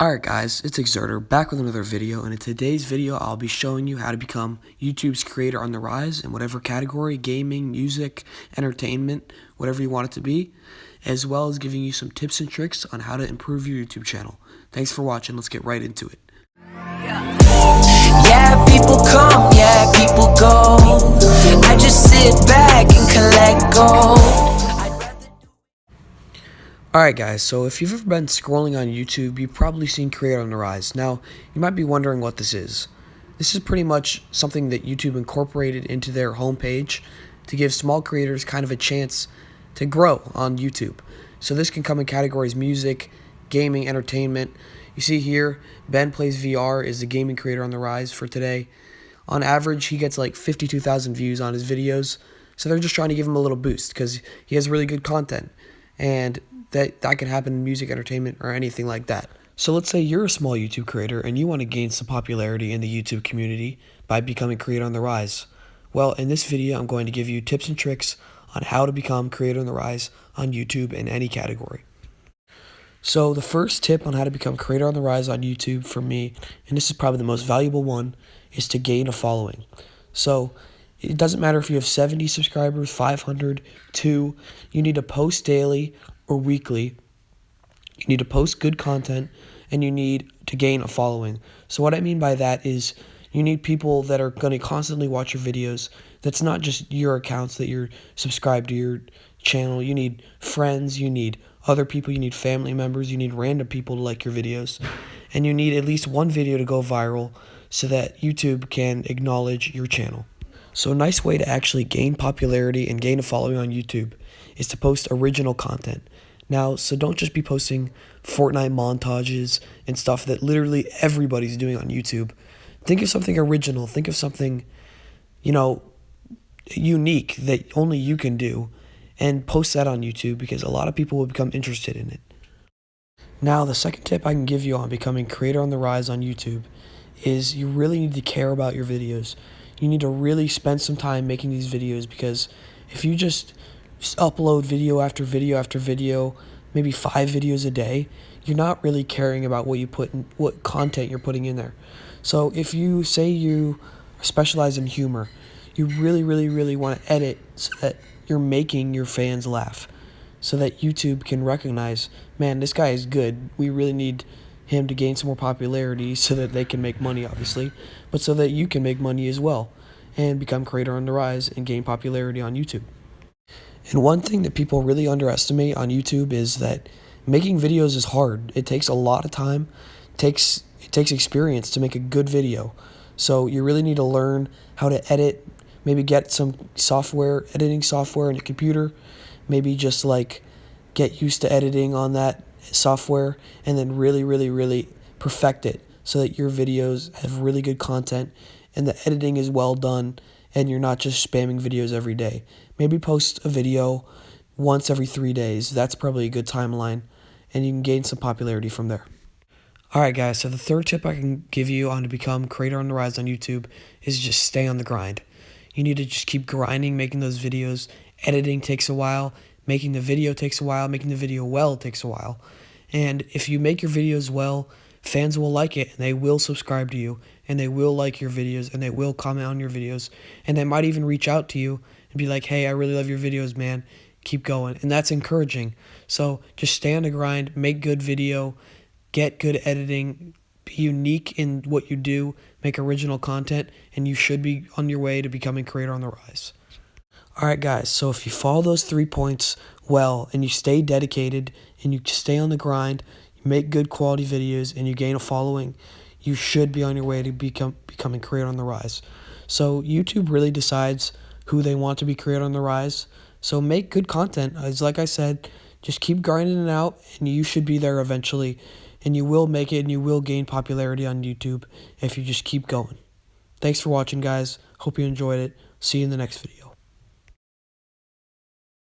Alright guys, it's Exerter back with another video, and in today's video I'll be showing you how to become YouTube's creator on the rise in whatever category, gaming, music, entertainment, whatever you want it to be, as well as giving you some tips and tricks on how to improve your YouTube channel. Thanks for watching, let's get right into it. Yeah, people come, yeah, people go. I just sit back and collect gold. Alright guys, so if you've ever been scrolling on YouTube, you've probably seen Creator on the Rise. Now, you might be wondering what this is. This is pretty much something that YouTube incorporated into their homepage to give small creators kind of a chance to grow on YouTube. So this can come in categories music, gaming, entertainment. You see here, Ben Plays VR is the gaming creator on the rise for today. On average, he gets like 52,000 views on his videos. So they're just trying to give him a little boost because he has really good content. And that can happen in music, entertainment, or anything like that. So let's say you're a small YouTube creator and you want to gain some popularity in the YouTube community by becoming creator on the rise. Well, in this video, I'm going to give you tips and tricks on how to become creator on the rise on YouTube in any category. So the first tip on how to become creator on the rise on YouTube for me, and this is probably the most valuable one, is to gain a following. So it doesn't matter if you have 70 subscribers, 500, 2, you need to post daily or weekly. You need to post good content, and you need to gain a following. So what I mean by that is you need people that are going to constantly watch your videos. That's not just your accounts that you're subscribed to your channel. You need friends, you need other people, you need family members, you need random people to like your videos. And you need at least one video to go viral so that YouTube can acknowledge your channel. So a nice way to actually gain popularity and gain a following on YouTube is to post original content. Now, so don't just be posting Fortnite montages and stuff that literally everybody's doing on YouTube. Think of something original. Think of something, unique that only you can do, and post that on YouTube because a lot of people will become interested in it. Now, the second tip I can give you on becoming creator on the rise on YouTube is you really need to care about your videos. You need to really spend some time making these videos, because if you just upload video after video after video, maybe 5 videos a day, you're not really caring about what you put in, what content you're putting in there. So if you say you specialize in humor, you really want to edit so that you're making your fans laugh, so that YouTube can recognize, man, this guy is good. We really need him to gain some more popularity so that they can make money, obviously, but so that you can make money as well and become creator on the rise and gain popularity on YouTube. And one thing that people really underestimate on YouTube is that making videos is hard. It takes a lot of time. It takes experience to make a good video. So you really need to learn how to edit, maybe get some editing software on your computer, maybe just like get used to editing on that software, and then really perfect it so that your videos have really good content and the editing is well done and you're not just spamming videos every day. Maybe post a video once every 3 days. That's probably a good timeline, and you can gain some popularity from there. Alright guys, so the third tip I can give you on to become creator on the rise on YouTube is just stay on the grind. You need to just keep grinding, making those videos. Editing takes a while. Making the video takes a while. Making the video well takes a while. And if you make your videos well, fans will like it, and they will subscribe to you, and they will like your videos, and they will comment on your videos, and they might even reach out to you and be like, hey, I really love your videos, man. Keep going. And that's encouraging. So just stay on the grind, make good video, get good editing, be unique in what you do, make original content, and you should be on your way to becoming creator on the rise. Alright guys, so if you follow those 3 points well, and you stay dedicated, and you stay on the grind, you make good quality videos, and you gain a following, you should be on your way to becoming creator on the rise. So YouTube really decides who they want to be creator on the rise. So make good content. As like I said, just keep grinding it out, and you should be there eventually. And you will make it, and you will gain popularity on YouTube if you just keep going. Thanks for watching, guys. Hope you enjoyed it. See you in the next video.